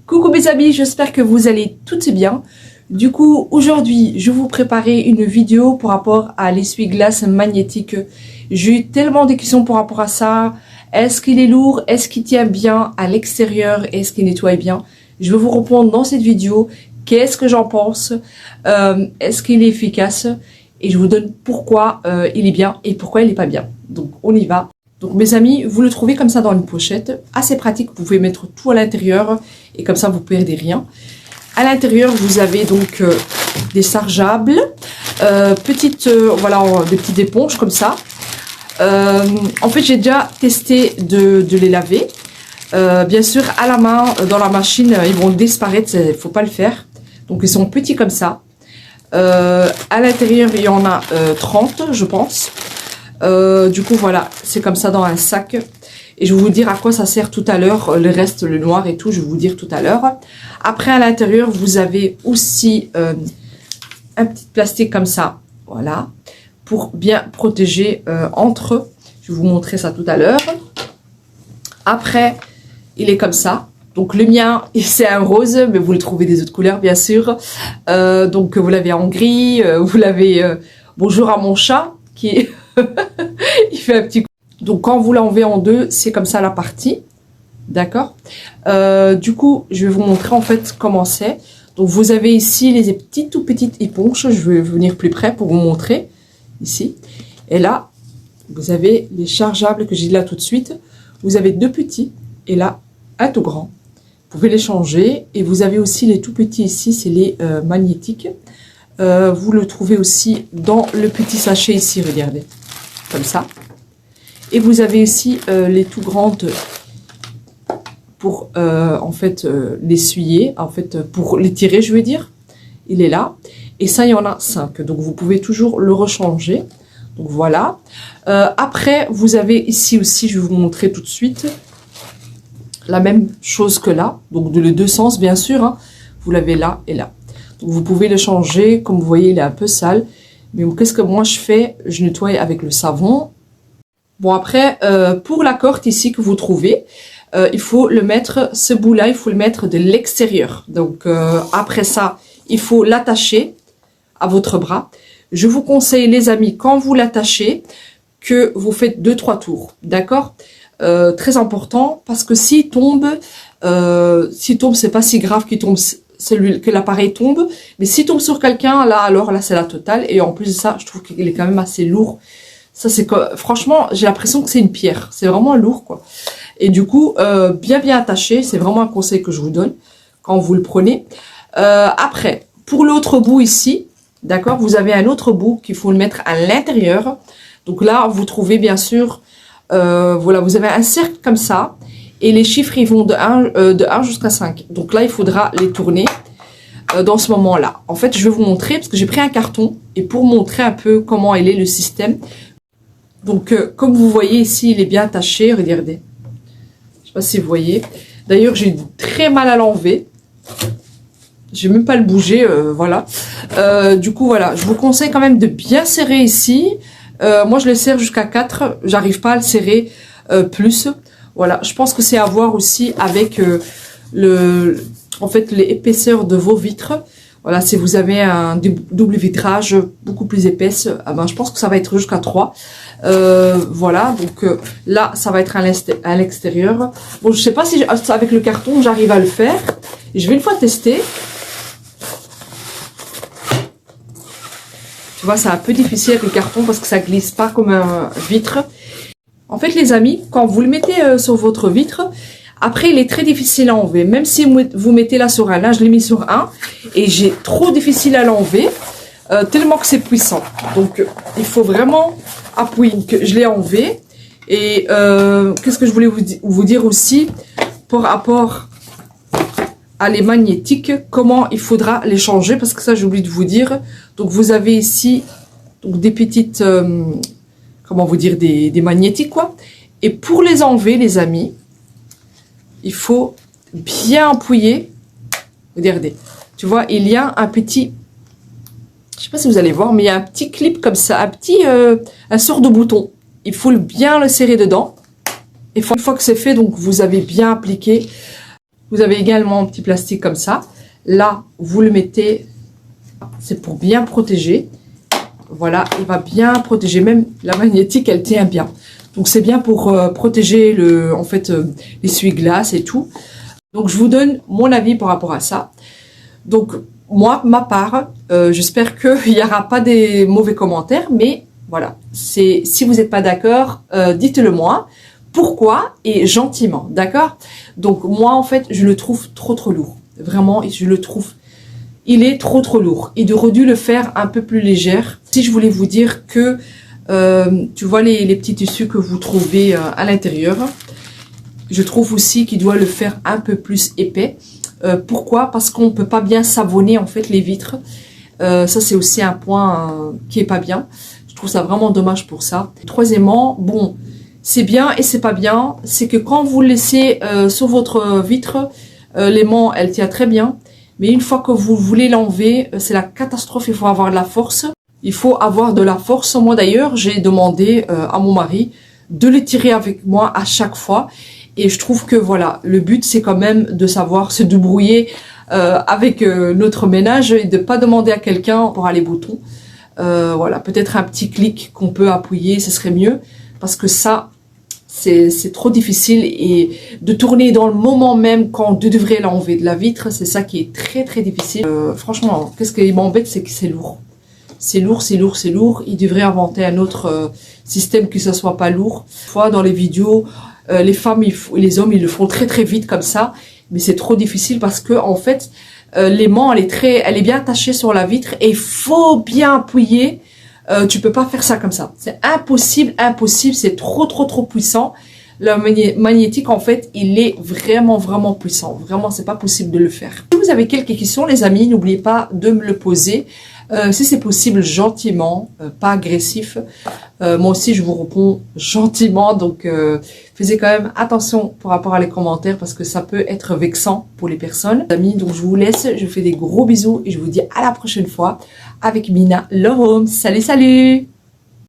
Coucou mes amis, j'espère que vous allez toutes bien. Du coup, aujourd'hui, je vais vous préparer une vidéo par rapport à l'essuie-glace magnétique. J'ai eu tellement de questions par rapport à ça. Est-ce qu'il est lourd? Est-ce qu'il tient bien à l'extérieur? Est-ce qu'il nettoie bien? Je vais vous répondre dans cette vidéo. Qu'est-ce que j'en pense? Est-ce qu'il est efficace? Et je vous donne pourquoi il est bien et pourquoi il n'est pas bien. Donc, on y va. Donc mes amis, vous le trouvez comme ça dans une pochette, assez pratique, vous pouvez mettre tout à l'intérieur et comme ça vous perdez rien. À l'intérieur vous avez donc des chargeables, voilà, des petites éponges comme ça. En fait j'ai déjà testé de les laver. Bien sûr à la main, dans la machine, ils vont disparaître, il ne faut pas le faire. Donc ils sont petits comme ça. À l'intérieur il y en a 30 je pense. Du coup voilà, c'est comme ça dans un sac et je vais vous dire à quoi ça sert tout à l'heure, le reste, le noir et tout, je vais vous dire tout à l'heure. Après à l'intérieur vous avez aussi un petit plastique comme ça, voilà, pour bien protéger entre eux. Je vais vous montrer ça tout à l'heure. Après il est comme ça, donc le mien c'est un rose, mais vous le trouvez des autres couleurs bien sûr. Donc vous l'avez en gris, vous l'avez bonjour à mon chat qui est il fait un petit coup. Donc quand vous l'enlevez en deux, c'est comme ça la partie, d'accord. Du coup je vais vous montrer en fait comment c'est. Donc vous avez ici les tout petites éponges, je vais venir plus près pour vous montrer ici. Et là vous avez les chargeables que j'ai là tout de suite. Vous avez deux petits et là un tout grand, vous pouvez les changer. Et vous avez aussi les tout petits ici, c'est les magnétiques. Vous le trouvez aussi dans le petit sachet ici, regardez, comme ça. Et vous avez aussi les tout grandes pour en fait l'essuyer, en fait pour les tirer, je veux dire. Il est là. Et ça, il y en a 5. Donc vous pouvez toujours le rechanger. Donc voilà. Après, vous avez ici aussi, je vais vous montrer tout de suite, la même chose que là. Donc de les deux sens, bien sûr. Hein. Vous l'avez là et là. Donc vous pouvez le changer, comme vous voyez il est un peu sale, mais qu'est-ce que moi je fais? Je nettoie avec le savon. Bon après, pour la corde ici que vous trouvez, il faut le mettre, ce bout là il faut le mettre de l'extérieur. Donc après ça, il faut l'attacher à votre bras. Je vous conseille les amis, quand vous l'attachez, que vous faites 2-3 tours, d'accord? Très important, parce que s'il tombe, c'est pas si grave qu'il tombe, celui que l'appareil tombe, mais s'il tombe sur quelqu'un là, alors là c'est la totale. Et en plus de ça, je trouve qu'il est quand même assez lourd. Ça c'est franchement, j'ai l'impression que c'est une pierre, c'est vraiment lourd quoi. Et du coup bien attaché, c'est vraiment un conseil que je vous donne quand vous le prenez. Après pour l'autre bout ici, d'accord, vous avez un autre bout qu'il faut le mettre à l'intérieur. Donc là vous trouvez bien sûr voilà, vous avez un cercle comme ça. Et les chiffres, ils vont de 1 jusqu'à 5. Donc là, il faudra les tourner dans ce moment-là. En fait, je vais vous montrer, parce que j'ai pris un carton, et pour montrer un peu comment il est le système. Donc, comme vous voyez ici, il est bien attaché, regardez. Je ne sais pas si vous voyez. D'ailleurs, j'ai très mal à l'enlever. Je vais même pas le bouger, voilà. Du coup, voilà, je vous conseille quand même de bien serrer ici. Moi, je le serre jusqu'à 4. J'arrive pas à le serrer plus. Voilà, je pense que c'est à voir aussi avec en fait, l'épaisseur de vos vitres. Voilà, si vous avez un double vitrage beaucoup plus épaisse, je pense que ça va être jusqu'à 3. Voilà, donc là, ça va être à l'extérieur. Bon, je sais pas si avec le carton, j'arrive à le faire. Je vais une fois tester. Tu vois, c'est un peu difficile avec le carton parce que ça glisse pas comme un vitre. En fait, les amis, quand vous le mettez sur votre vitre, après, il est très difficile à enlever. Même si vous mettez là sur un, là, je l'ai mis sur un, et j'ai trop difficile à l'enlever, tellement que c'est puissant. Donc, il faut vraiment appuyer. Que je l'ai enlevé. Et qu'est-ce que je voulais vous dire aussi par rapport à les magnétiques, comment il faudra les changer, parce que ça, j'ai oublié de vous dire. Donc, vous avez ici donc, des petites... comment vous dire, des magnétiques quoi. Et pour les enlever les amis, il faut bien appuyer. Regardez, tu vois, il y a un petit, je sais pas si vous allez voir, mais il y a un petit clip comme ça, un sort de bouton. Il faut bien le serrer dedans. Et une fois que c'est fait, donc vous avez bien appliqué. Vous avez également un petit plastique comme ça. Là, vous le mettez, c'est pour bien protéger. Voilà, il va bien protéger. Même la magnétique, elle tient bien. Donc, c'est bien pour protéger l'essuie-glace et tout. Donc, je vous donne mon avis par rapport à ça. Donc, moi, ma part, j'espère qu'il n'y aura pas des mauvais commentaires. Mais voilà, si vous n'êtes pas d'accord, dites-le moi. Pourquoi? Et gentiment, d'accord? Donc, moi, en fait, je le trouve trop lourd. Vraiment, je le trouve, il est trop lourd. Il aurait dû le faire un peu plus légère. Si je voulais vous dire que, tu vois les petits tissus que vous trouvez à l'intérieur, je trouve aussi qu'il doit le faire un peu plus épais. Pourquoi? Parce qu'on ne peut pas bien savonner, en fait, les vitres. Ça, c'est aussi un point qui est pas bien. Je trouve ça vraiment dommage pour ça. Troisièmement, bon, c'est bien et c'est pas bien. C'est que quand vous le laissez sur votre vitre, l'aimant, elle tient très bien. Mais une fois que vous voulez l'enlever, c'est la catastrophe. Il faut avoir de la force. Il faut avoir de la force. Moi, d'ailleurs, j'ai demandé à mon mari de le tirer avec moi à chaque fois. Et je trouve que, voilà, le but, c'est quand même de savoir se débrouiller avec notre ménage et de pas demander à quelqu'un pour aller boutons. Voilà, peut-être un petit clic qu'on peut appuyer, ce serait mieux. Parce que ça, c'est trop difficile, et de tourner dans le moment même quand vous devrez l'enlever de la vitre, c'est ça qui est très difficile. Franchement, qu'est-ce qui m'embête, c'est que c'est lourd. C'est lourd. Ils devraient inventer un autre système que ça soit pas lourd. Fois dans les vidéos, les femmes, les hommes, ils le font très vite comme ça, mais c'est trop difficile parce que en fait, l'aimant, elle est bien attachée sur la vitre et il faut bien appuyer. Tu peux pas faire ça comme ça. C'est impossible. C'est trop puissant. Le magnétique, en fait, il est vraiment puissant. Vraiment, c'est pas possible de le faire. Si vous avez quelques questions, les amis, n'oubliez pas de me le poser. Si c'est possible, gentiment, pas agressif. Moi aussi, je vous réponds gentiment. Donc, faites quand même attention par rapport à les commentaires parce que ça peut être vexant pour les personnes. Les amis, donc je vous laisse. Je vous fais des gros bisous et je vous dis à la prochaine fois avec Mina Love Home. Salut!